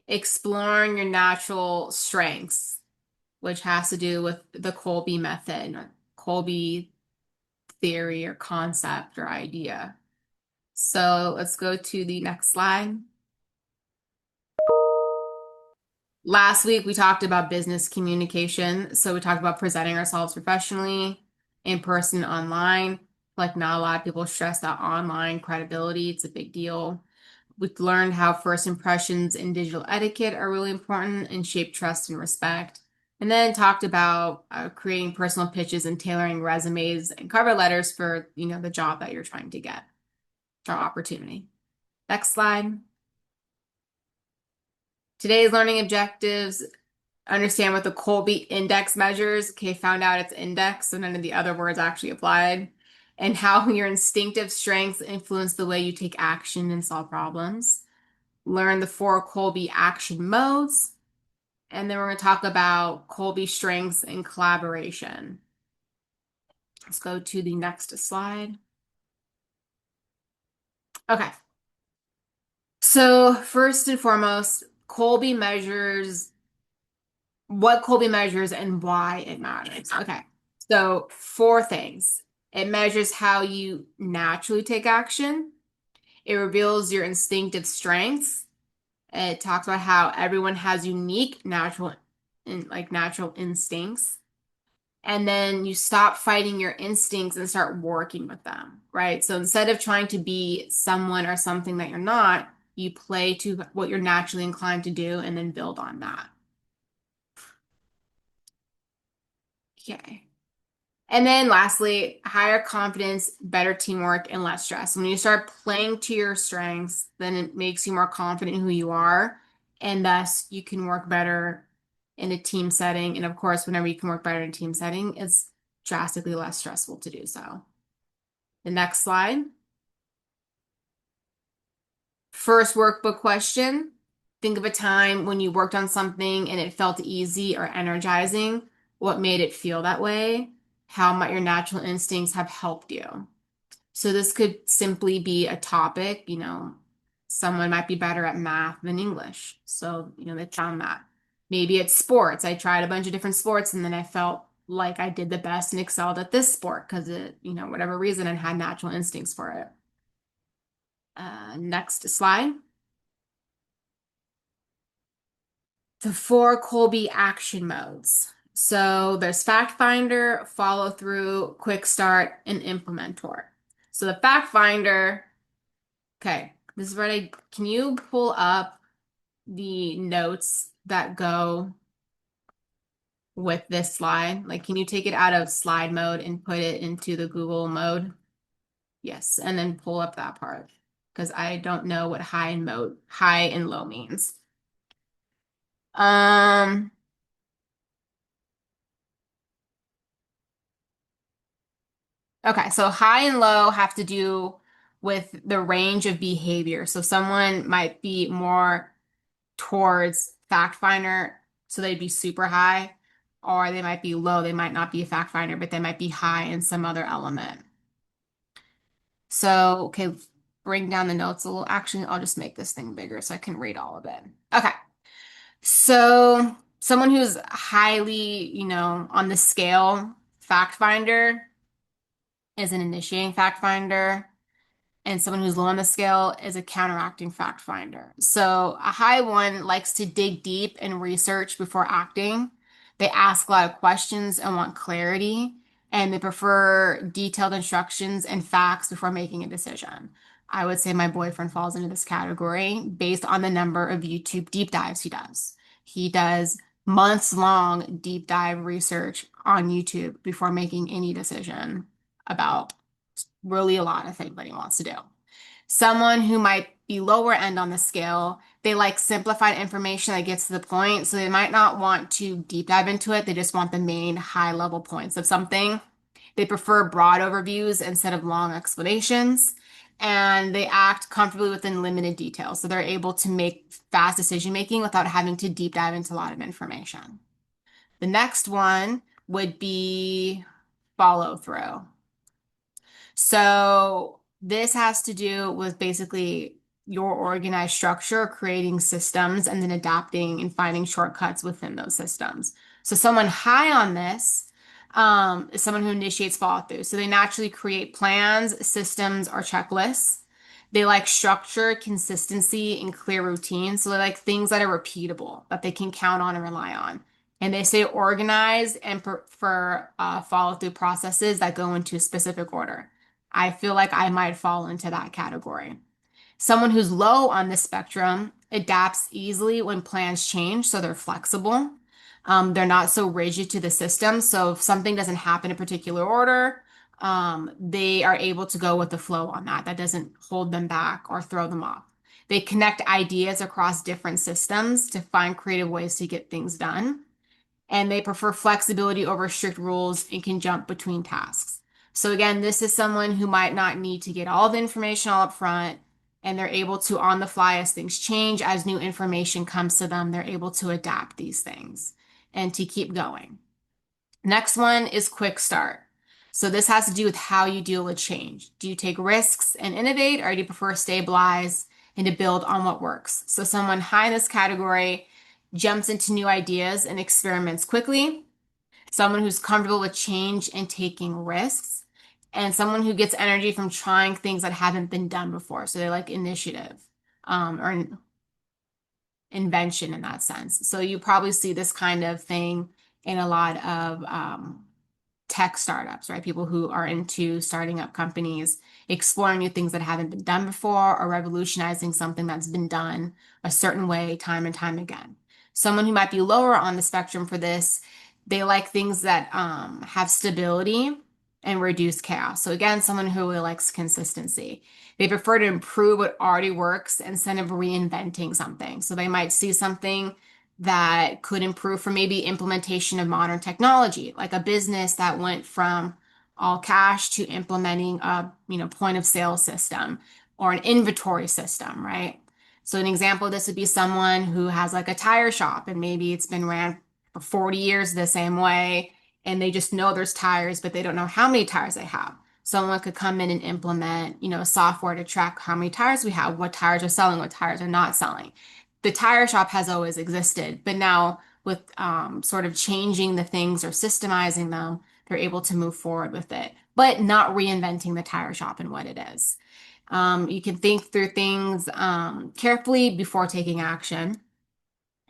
exploring your natural strengths, which has to do with the Kolbe method, or Kolbe theory or concept or idea. So let's go to the next slide. Last week, we talked about business communication. So we talked about presenting ourselves professionally, in person, online. Like, not a lot of people stress that online credibility. It's a big deal. We've learned how first impressions in digital etiquette are really important and shape trust and respect. And then talked about creating personal pitches and tailoring resumes and cover letters for, the job that you're trying to get, job opportunity. Next slide. Today's learning objectives: understand what the Colby index measures. Okay, found out it's index, so none of the other words actually applied. And how your instinctive strengths influence the way you take action and solve problems. Learn the four Colby action modes. And then we're going to talk about Colby strengths and collaboration. Let's go to the next slide. Okay. So first and foremost, Colby measures what Colby measures and why it matters. Okay. So four things. It measures how you naturally take action. It reveals your instinctive strengths. It talks about how everyone has unique natural instincts. And then you stop fighting your instincts and start working with them, right? So instead of trying to be someone or something that you're not, you play to what you're naturally inclined to do and then build on that. Okay. And then lastly, higher confidence, better teamwork, and less stress. When you start playing to your strengths, then it makes you more confident in who you are, and thus you can work better in a team setting. And of course, whenever you can work better in a team setting, it's drastically less stressful to do so. The next slide. First workbook question. Think of a time when you worked on something and it felt easy or energizing. What made it feel that way? How might your natural instincts have helped you? So this could simply be a topic, someone might be better at math than English. So, they found that. Maybe it's sports. I tried a bunch of different sports and then I felt like I did the best and excelled at this sport because whatever reason, and had natural instincts for it. Next slide. The four Colby action modes. So there's fact finder, follow through, quick start, and implementor. So the fact finder, okay, this is where can you pull up the notes that go with this slide? Like, can you take it out of slide mode and put it into the Google mode? Yes, and then pull up that part because I don't know what high and low means. Um, Okay, so high and low have to do with the range of behavior. So someone might be more towards fact finder, so they'd be super high, or they might be low. They might not be a fact finder, but they might be high in some other element. So, okay, bring down the notes a little. Actually, I'll just make this thing bigger so I can read all of it. Okay, so someone who's highly, on the scale, fact finder is an initiating fact finder. And someone who's low on the scale is a counteracting fact finder. So a high one likes to dig deep and research before acting. They ask a lot of questions and want clarity, and they prefer detailed instructions and facts before making a decision. I would say my boyfriend falls into this category based on the number of YouTube deep dives he does. He does months long deep dive research on YouTube before making any decision about really a lot of things that he wants to do. Someone who might be lower end on the scale, they like simplified information that gets to the point. So they might not want to deep dive into it. They just want the main high level points of something. They prefer broad overviews instead of long explanations. And they act comfortably within limited details. So they're able to make fast decision making without having to deep dive into a lot of information. The next one would be follow through. So this has to do with basically your organized structure, creating systems, and then adapting and finding shortcuts within those systems. So someone high on this is someone who initiates follow through. So they naturally create plans, systems, or checklists. They like structure, consistency, and clear routines. So they like things that are repeatable, that they can count on and rely on. And they stay organized and prefer follow through processes that go into a specific order. I feel like I might fall into that category. Someone who's low on the spectrum adapts easily when plans change, so they're flexible. They're not so rigid to the system. So if something doesn't happen in a particular order, they are able to go with the flow on that. That doesn't hold them back or throw them off. They connect ideas across different systems to find creative ways to get things done, and they prefer flexibility over strict rules and can jump between tasks. So again, this is someone who might not need to get all the information all up front, and they're able to on the fly as things change, as new information comes to them, they're able to adapt these things and to keep going. Next one is quick start. So this has to do with how you deal with change. Do you take risks and innovate, or do you prefer stabilize and to build on what works? So someone high in this category jumps into new ideas and experiments quickly. Someone who's comfortable with change and taking risks. And someone who gets energy from trying things that haven't been done before. So they like initiative, or invention in that sense. So you probably see this kind of thing in a lot of tech startups, right? People who are into starting up companies, exploring new things that haven't been done before, or revolutionizing something that's been done a certain way time and time again. Someone who might be lower on the spectrum for this, they like things that have stability and reduce chaos. So again, someone who really likes consistency. They prefer to improve what already works instead of reinventing something. So they might see something that could improve for maybe implementation of modern technology, like a business that went from all cash to implementing a, point of sale system or an inventory system, right? So an example of this would be someone who has like a tire shop, and maybe it's been ran for 40 years the same way, and they just know there's tires, but they don't know how many tires they have. Someone could come in and implement, software to track how many tires we have, what tires are selling, what tires are not selling. The tire shop has always existed, but now with sort of changing the things or systemizing them, they're able to move forward with it, but not reinventing the tire shop and what it is. You can think through things carefully before taking action.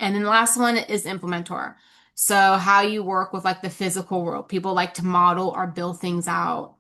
And then the last one is implementor. So how you work with like the physical world. People like to model or build things out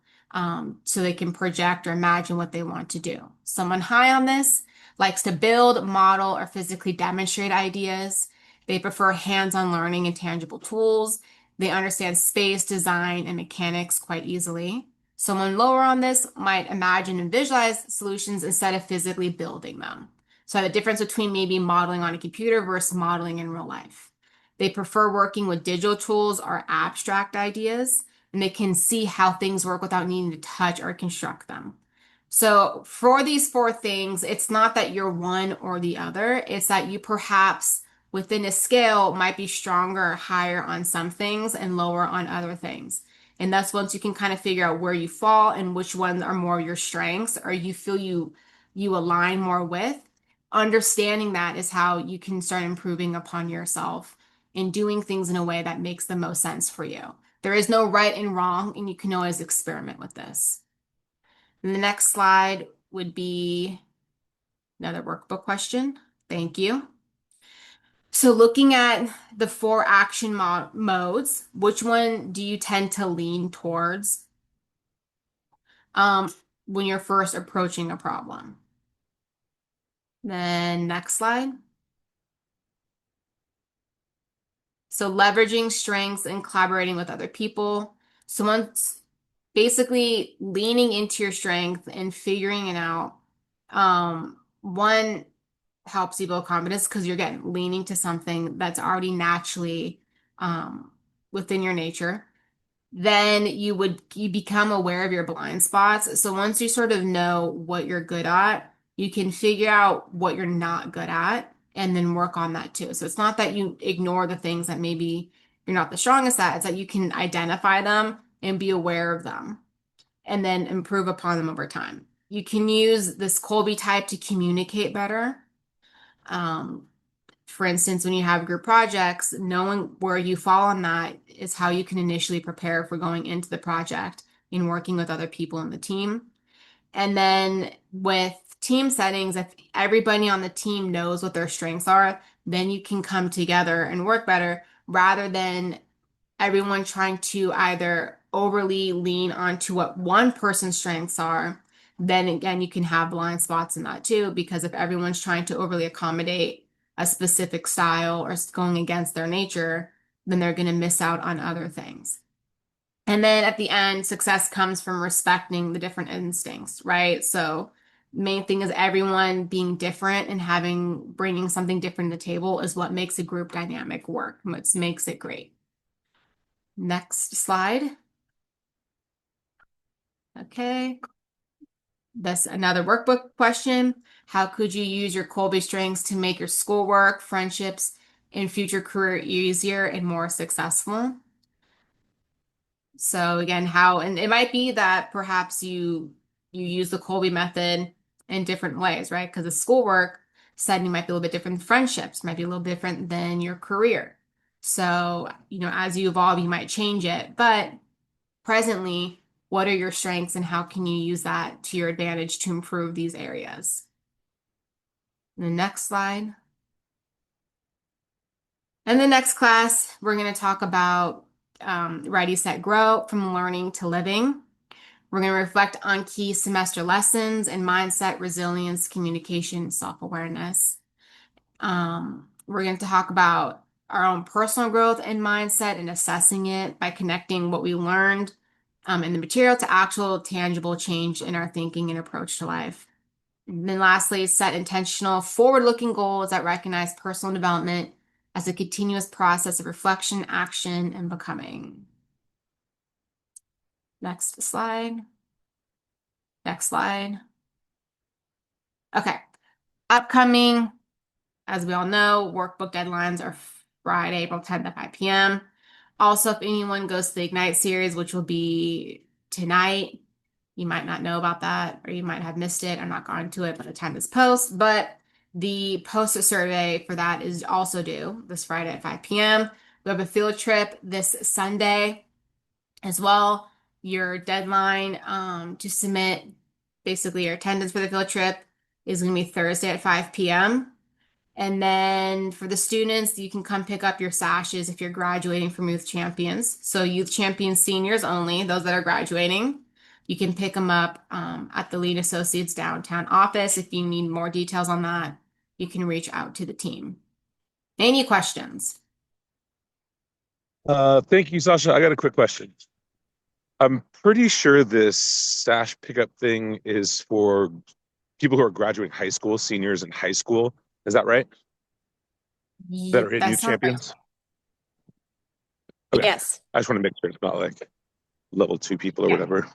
so they can project or imagine what they want to do. Someone high on this likes to build, model, or physically demonstrate ideas. They prefer hands-on learning and tangible tools. They understand space, design, and mechanics quite easily. Someone lower on this might imagine and visualize solutions instead of physically building them. So the difference between maybe modeling on a computer versus modeling in real life. They prefer working with digital tools or abstract ideas, and they can see how things work without needing to touch or construct them. So for these four things, it's not that you're one or the other. It's that you perhaps within a scale might be stronger or higher on some things and lower on other things. And that's once you can kind of figure out where you fall and which ones are more your strengths or you feel you align more with. Understanding that is how you can start improving upon yourself and doing things in a way that makes the most sense for you. There is no right and wrong, and you can always experiment with this. And the next slide would be another workbook question. Thank you. So looking at the four action modes, which one do you tend to lean towards when you're first approaching a problem? Then next slide. So leveraging strengths and collaborating with other people. So once basically leaning into your strength and figuring it out, one helps you build confidence because you're getting leaning to something that's already naturally within your nature. Then you become aware of your blind spots. So once you sort of know what you're good at, you can figure out what you're not good at and then work on that too. So it's not that you ignore the things that maybe you're not the strongest at, it's that you can identify them and be aware of them and then improve upon them over time. you can use this Colby type to communicate better. Um, for instance, when you have group projects, knowing where you fall on that is how you can initially prepare for going into the project and working with other people in the team. And then with team settings, if everybody on the team knows what their strengths are, then you can come together and work better rather than everyone trying to either overly lean onto what one person's strengths are. Then again, you can have blind spots in that too, because if everyone's trying to overly accommodate a specific style or going against their nature, then they're going to miss out on other things. And then at the end, success comes from respecting the different instincts, right? So main thing is everyone being different and bringing something different to the table is what makes a group dynamic work, what makes it great. Next slide. Okay. That's another workbook question. How could you use your Colby strengths to make your schoolwork, friendships, and future career easier and more successful? So again, and it might be that perhaps you use the Colby method in different ways, right? Because the schoolwork setting might be a little bit different. Friendships might be a little different than your career. So, as you evolve, you might change it. But presently, what are your strengths and how can you use that to your advantage to improve these areas? The next slide. In the next class, we're going to talk about Ready, Set, Grow from learning to living. We're going to reflect on key semester lessons and mindset, resilience, communication, self-awareness. We're going to talk about our own personal growth and mindset and assessing it by connecting what we learned in the material to actual tangible change in our thinking and approach to life. And then lastly, set intentional, forward-looking goals that recognize personal development as a continuous process of reflection, action, and becoming. Next slide. Next slide. Okay. Upcoming, as we all know, workbook deadlines are Friday, April 10th at 5 p.m. Also, if anyone goes to the Ignite series, which will be tonight, you might not know about that, or you might have missed it. I'm not going to it by the time this posts, but the post-it survey for that is also due this Friday at 5 p.m. We have a field trip this Sunday as well. Your deadline to submit basically your attendance for the field trip is going to be Thursday at 5 p.m. And then for the students, you can come pick up your sashes if you're graduating from Youth Champions. So Youth Champions seniors only, those that are graduating. You can pick them up at the Lead Associates downtown office. If you need more details on that, you can reach out to the team. Any questions? Thank you, Sasha. I got a quick question. I'm pretty sure this stash pickup thing is for people who are graduating high school, seniors in high school. Is that right? That are in That youth sounds right. champions? Okay. Yes. I just want to make sure it's not like level two people or Yeah. whatever.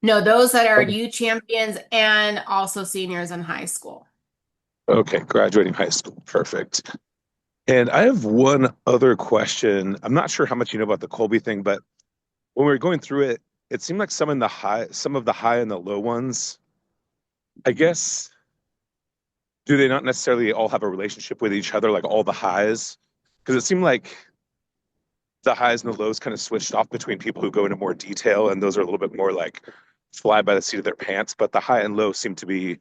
No, those that are Okay. youth champions and also seniors in high school. Okay, graduating high school. Perfect. And I have one other question. I'm not sure how much you know about the Colby thing, but when we were going through it, it seemed like some of the high and the low ones, I guess, do they not necessarily all have a relationship with each other, like all the highs? Because it seemed like the highs and the lows kind of switched off between people who go into more detail, and those are a little bit more like fly by the seat of their pants. But the high and low seem to be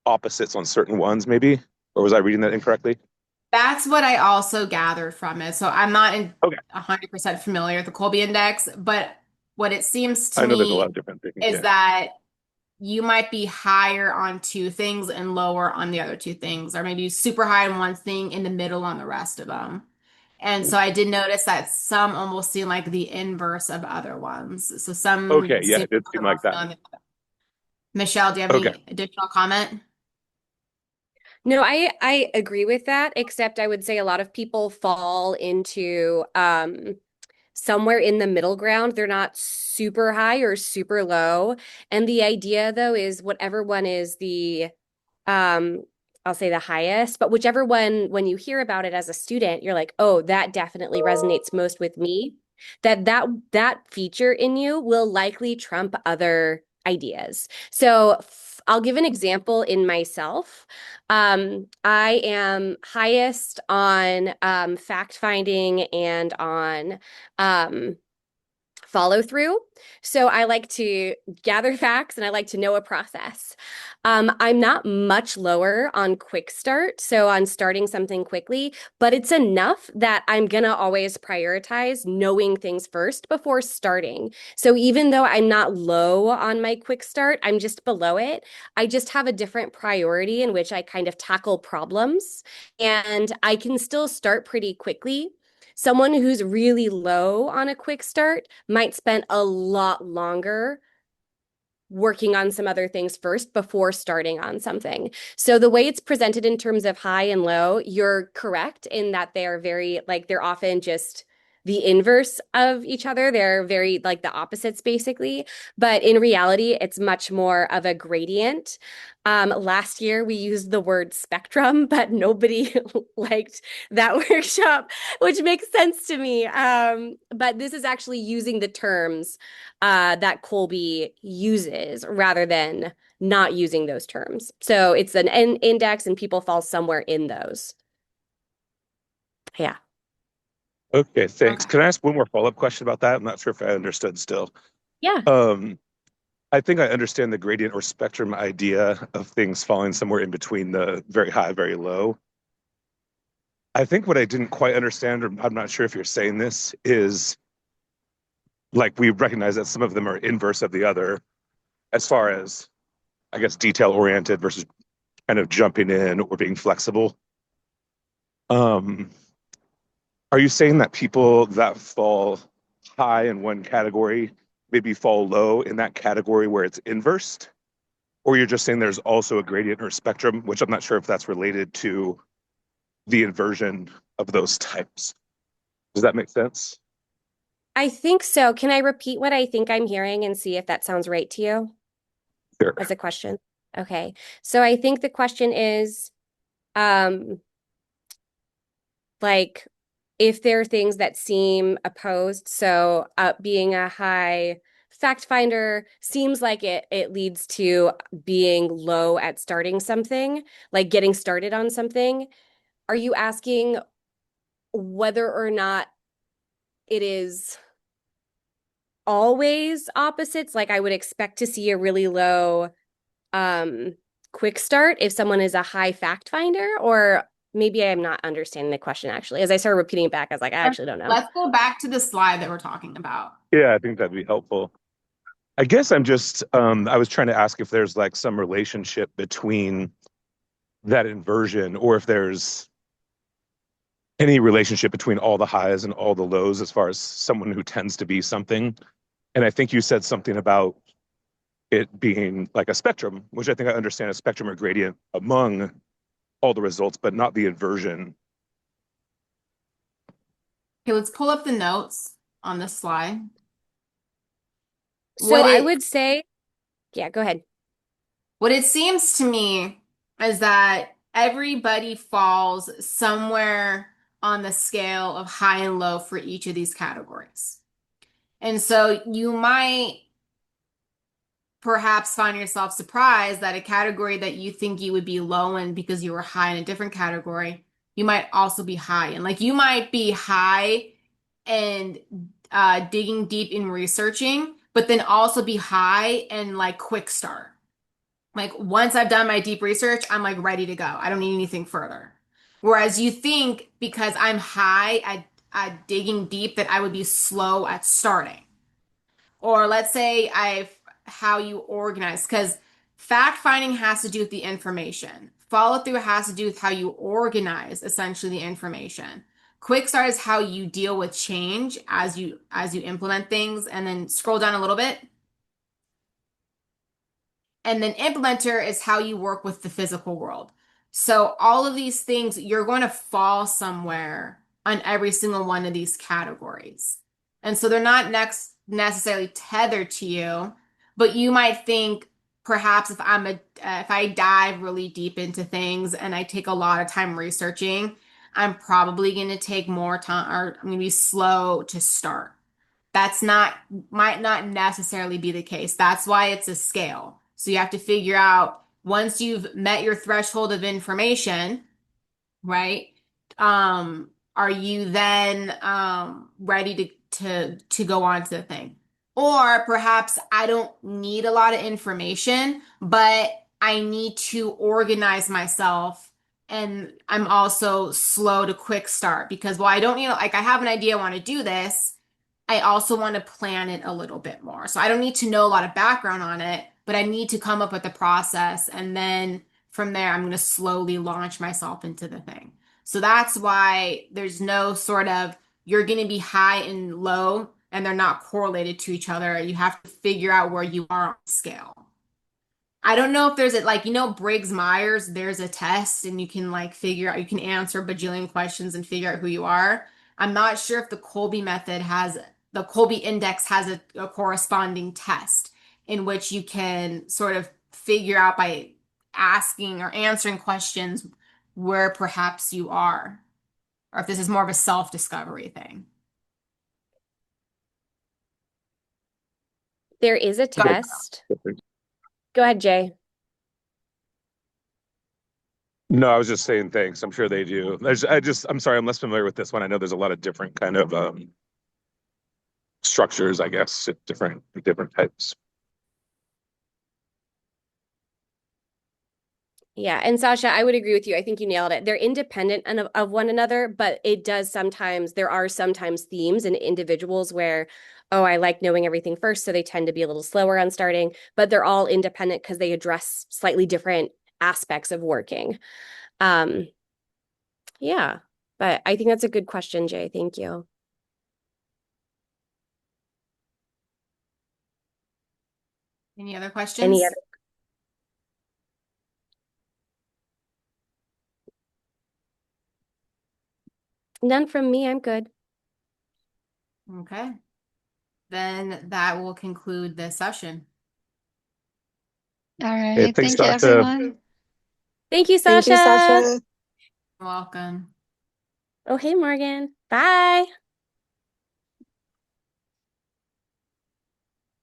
opposites on certain ones, maybe. Or was I reading that incorrectly? That's what I also gathered from it. So I'm not Okay. 100% familiar with the Colby Index, but what it seems to I know there's a lot of me different things. is Yeah. that you might be higher on two things and lower on the other two things, or maybe super high on one thing, in the middle on the rest of them. And so I did notice that some almost seem like the inverse of other ones. So Okay. some Yeah, seem it did a seem little more like that. familiar. Michelle, do you have Okay. any additional comment? No, I agree with that, except I would say a lot of people fall into somewhere in the middle ground. They're not super high or super low. And the idea though is whatever one is the um I'll say the highest, but whichever one when you hear about it as a student, you're like, "Oh, that definitely resonates most with me." That feature in you will likely trump other ideas. So I'll give an example in myself. I am highest on fact finding and on um, follow through. So I like to gather facts and I like to know a process. I'm not much lower on quick start, so on starting something quickly, but it's enough that I'm gonna always prioritize knowing things first before starting. So even though I'm not low on my quick start, I'm just below it. I just have a different priority in which I kind of tackle problems, and I can still start pretty quickly. Someone who's really low on a quick start might spend a lot longer working on some other things first before starting on something. So the way it's presented in terms of high and low, you're correct in that they are very like they're often just the inverse of each other. They're very like the opposites basically, but in reality, it's much more of a gradient. Last year we used the word spectrum, but nobody liked that workshop, which makes sense to me. But this is actually using the terms that Colby uses rather than not using those terms. So it's an index and people fall somewhere in those. Yeah. Okay, thanks. Okay. Can I ask one more follow-up question about that? I'm not sure if I understood still. Yeah. Um, I think I understand the gradient or spectrum idea of things falling somewhere in between the very high, very low. I think what I didn't quite understand, or I'm not sure if you're saying this, is like we recognize that some of them are inverse of the other as far as, I guess, detail oriented versus kind of jumping in or being flexible. Um, are you saying that people that fall high in one category maybe fall low in that category where it's inversed? Or you're just saying there's also a gradient or spectrum, which I'm not sure if that's related to the inversion of those types. Does that make sense? I think so. Can I repeat what I think I'm hearing and see if that sounds right to you Sure. as a question? Okay. So I think the question is, um, like if there are things that seem opposed. So being a high fact finder seems like it leads to being low at starting something, like getting started on something. Are you asking whether or not it is always opposites? Like I would expect to see a really low um quick start if someone is a high fact finder, or maybe I'm not understanding the question actually. As I started repeating it back, I was like, I actually don't know. Let's go back to the slide that we're talking about. Yeah, I think that'd be helpful. I guess I was trying to ask if there's like some relationship between that inversion or if there's any relationship between all the highs and all the lows as far as someone who tends to be something. And I think you said something about it being like a spectrum, which I think I understand a spectrum or gradient among all the results, but not the inversion. Okay, let's pull up the notes on this slide. So What I it would say, yeah, go ahead. what it seems to me is that everybody falls somewhere on the scale of high and low for each of these categories. And so you might perhaps find yourself surprised that a category that you think you would be low in because you were high in a different category, you might also be high in. Like you might be high and digging deep in researching, but then also be high and like quick start. Like once I've done my deep research, I'm like ready to go. I don't need anything further. Whereas you think because I'm high at digging deep that I would be slow at starting. Or let's say I've how you organize, because fact finding has to do with the information. Follow through has to do with how you organize essentially the information. Quick start is how you deal with change as you implement things, and then scroll down a little bit. And then implementer is how you work with the physical world. So all of these things, you're going to fall somewhere on every single one of these categories. And so they're not next necessarily tethered to you, but you might think perhaps if I dive really deep into things and I take a lot of time researching, I'm probably going to take more time or I'm going to be slow to start. That's not, might not necessarily be the case. That's why it's a scale. So you have to figure out once you've met your threshold of information, right? Are you then ready to go on to the thing? Or perhaps I don't need a lot of information, but I need to organize myself and I'm also slow to quick start because while I don't need like I have an idea I want to do this, I also want to plan it a little bit more. So I don't need to know a lot of background on it, but I need to come up with a process and then from there I'm going to slowly launch myself into the thing. So that's why there's no sort of you're going to be high and low and they're not correlated to each other. You have to figure out where you are on the scale. I don't know if there's a like Briggs Myers, there's a test and you can like figure out you can answer a bajillion questions and figure out who you are. I'm not sure if the Colby Index has a corresponding test in which you can sort of figure out by asking or answering questions where perhaps you are, or if this is more of a self-discovery thing. There is a Go ahead. test. Go ahead, Jay. No, I was just saying thanks. I'm sure they do. I'm sorry, I'm less familiar with this one. I know there's a lot of different kind of structures, I guess, different types. Yeah, and Sasha, I would agree with you. I think you nailed it. They're independent of one another, but there are sometimes themes in individuals where, oh, I like knowing everything first, so they tend to be a little slower on starting, but they're all independent because they address slightly different aspects of working. Um, yeah, but I think that's a good question, Jay. Thank you. Any other Any questions? other? None from me. I'm good. Okay. Then that will conclude this session. All Hey, right. thanks, Thank you, Sasha. everyone. Thank you, Thank you, Sasha. Sasha. Welcome. Oh, hey, Morgan. Bye.